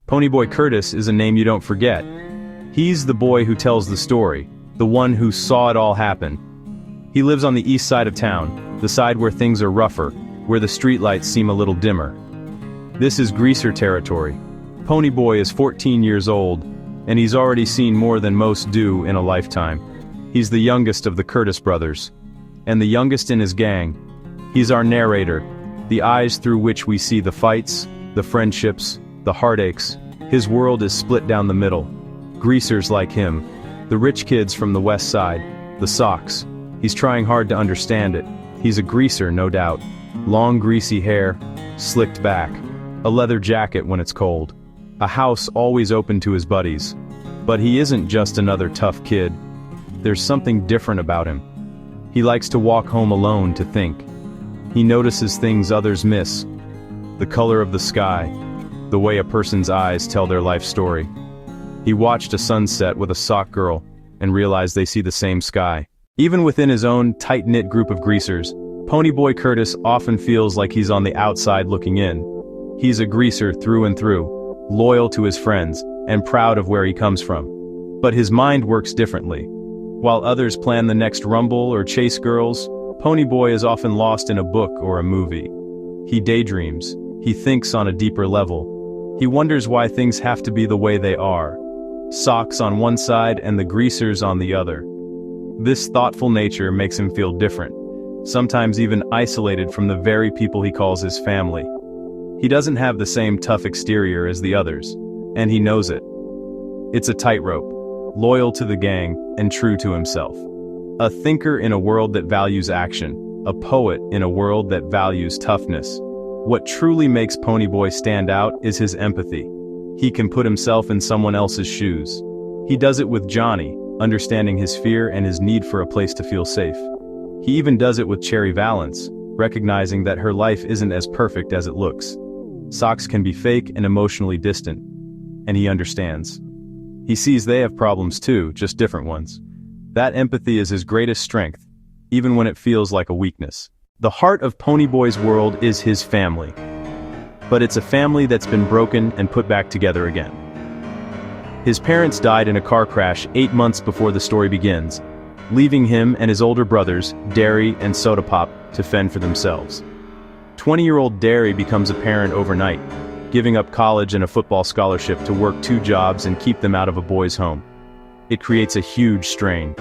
Ponyboy Curtis is a name you don't forget. He's the boy who tells the story, the one who saw it all happen. He lives on the east side of town, the side where things are rougher, where the streetlights seem a little dimmer. This is greaser territory. Ponyboy is 14 years old, and he's already seen more than most do in a lifetime. He's the youngest of the Curtis brothers, and the youngest in his gang. He's our narrator, the eyes through which we see the fights, the friendships, the heartaches. His world is split down the middle. Greasers like him, the rich kids from the west side, the socks. He's trying hard to understand it. He's a greaser, no doubt. Long greasy hair, slicked back, a leather jacket when it's cold, a house always open to his buddies. But he isn't just another tough kid. There's something different about him. He likes to walk home alone to think. He notices things others miss. The color of the sky, the way a person's eyes tell their life story. He watched a sunset with a sock girl and realized they see the same sky. Even within his own tight-knit group of greasers, Ponyboy Curtis often feels like he's on the outside looking in. He's a greaser through and through, loyal to his friends, and proud of where he comes from. But his mind works differently. While others plan the next rumble or chase girls, Ponyboy is often lost in a book or a movie. He daydreams. He thinks on a deeper level. He wonders why things have to be the way they are. Socks on one side and the greasers on the other. This thoughtful nature makes him feel different, sometimes even isolated from the very people he calls his family. He doesn't have the same tough exterior as the others, and he knows it. It's a tightrope, loyal to the gang and true to himself. A thinker in a world that values action, a poet in a world that values toughness. What truly makes Ponyboy stand out is his empathy. He can put himself in someone else's shoes. He does it with Johnny, understanding his fear and his need for a place to feel safe. He even does it with Cherry Valance, recognizing that her life isn't as perfect as it looks. Socks can be fake and emotionally distant, and he understands. He sees they have problems too, just different ones. That empathy is his greatest strength, even when it feels like a weakness. The heart of Ponyboy's world is his family. But it's a family that's been broken and put back together again. His parents died in a car crash 8 months before the story begins, leaving him and his older brothers, Derry and Soda Pop, to fend for themselves. 20-year-old Derry becomes a parent overnight, giving up college and a football scholarship to work 2 jobs and keep them out of a boys' home. It creates a huge strain.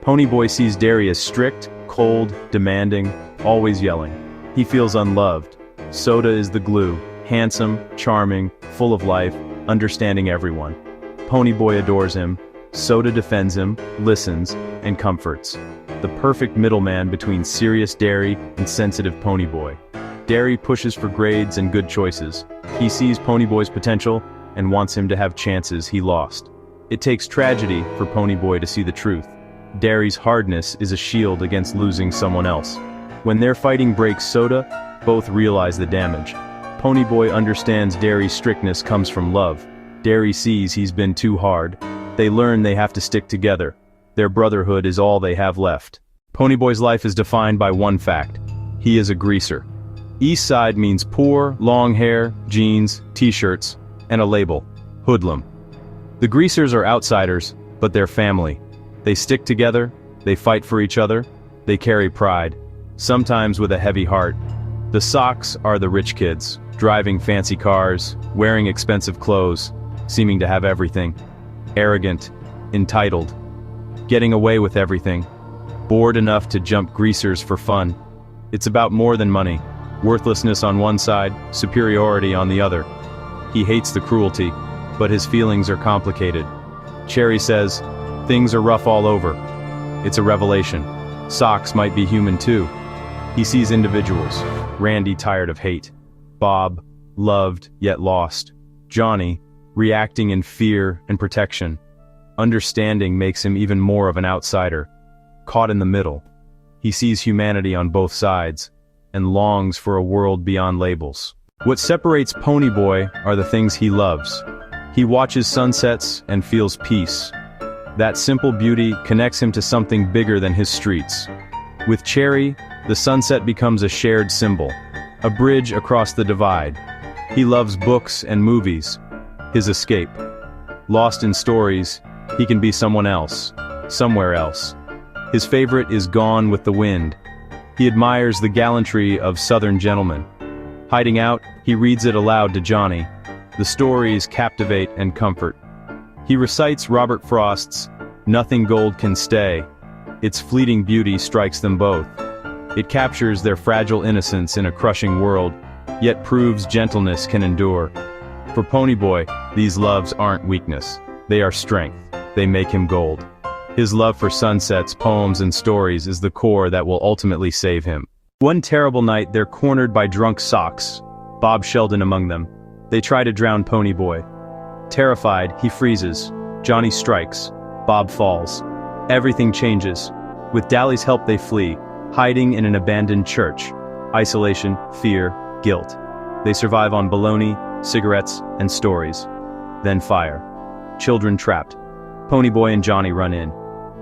Ponyboy sees Derry as strict, cold, demanding, always yelling. He feels unloved. Soda is the glue, handsome, charming, full of life, understanding everyone. Ponyboy adores him. Soda defends him, listens, and comforts. The perfect middleman between serious Derry and sensitive Ponyboy. Derry pushes for grades and good choices. He sees Ponyboy's potential and wants him to have chances he lost. It takes tragedy for Ponyboy to see the truth. Derry's hardness is a shield against losing someone else. When their fighting breaks Soda, both realize the damage. Ponyboy understands Derry's strictness comes from love. Derry sees he's been too hard. They learn they have to stick together. Their brotherhood is all they have left. Ponyboy's life is defined by one fact. He is a greaser. East side means poor, long hair, jeans, t-shirts, and a label, hoodlum. The greasers are outsiders, but they're family. They stick together, they fight for each other, they carry pride, sometimes with a heavy heart. The socks are the rich kids, driving fancy cars, wearing expensive clothes, seeming to have everything. Arrogant, entitled, getting away with everything, bored enough to jump greasers for fun. It's about more than money. Worthlessness on one side, superiority on the other. He hates the cruelty, but his feelings are complicated. Cherry says, things are rough all over. It's a revelation. Socks might be human too. He sees individuals. Randy tired of hate. Bob, loved yet lost. Johnny, reacting in fear and protection. Understanding makes him even more of an outsider. Caught in the middle. He sees humanity on both sides, and longs for a world beyond labels. What separates Ponyboy are the things he loves. He watches sunsets and feels peace. That simple beauty connects him to something bigger than his streets. With Cherry, the sunset becomes a shared symbol, a bridge across the divide. He loves books and movies. his escape. Lost in stories, he can be someone else, somewhere else. His favorite is Gone with the Wind. He admires the gallantry of Southern gentlemen. Hiding out, he reads it aloud to Johnny. The stories captivate and comfort. He recites Robert Frost's "Nothing Gold Can Stay." Its fleeting beauty strikes them both. It captures their fragile innocence in a crushing world, yet proves gentleness can endure. For Ponyboy, these loves aren't weakness. They are strength. They make him gold. His love for sunsets, poems, and stories is the core that will ultimately save him. One terrible night, they're cornered by drunk socks, Bob Sheldon among them. They try to drown Ponyboy. Terrified, he freezes. Johnny strikes. Bob falls. Everything changes. With Dally's help they flee, hiding in an abandoned church. Isolation, fear, guilt. They survive on bologna, cigarettes, and stories. Then fire. Children trapped. Ponyboy and Johnny run in.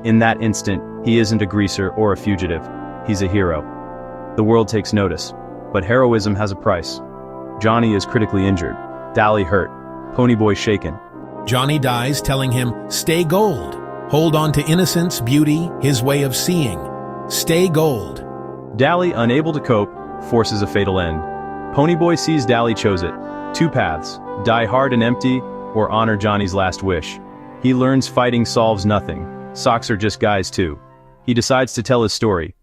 In that instant, he isn't a greaser or a fugitive. He's a hero. The world takes notice, but heroism has a price. Johnny is critically injured. Dally hurt. Ponyboy shaken. Johnny dies telling him, "Stay gold. Hold on to innocence, beauty, his way of seeing. Stay gold." Dally, unable to cope, forces a fatal end. Ponyboy sees Dally chose it. Two paths: die hard and empty, or honor Johnny's last wish. He learns fighting solves nothing. Socks are just guys too. He decides to tell his story.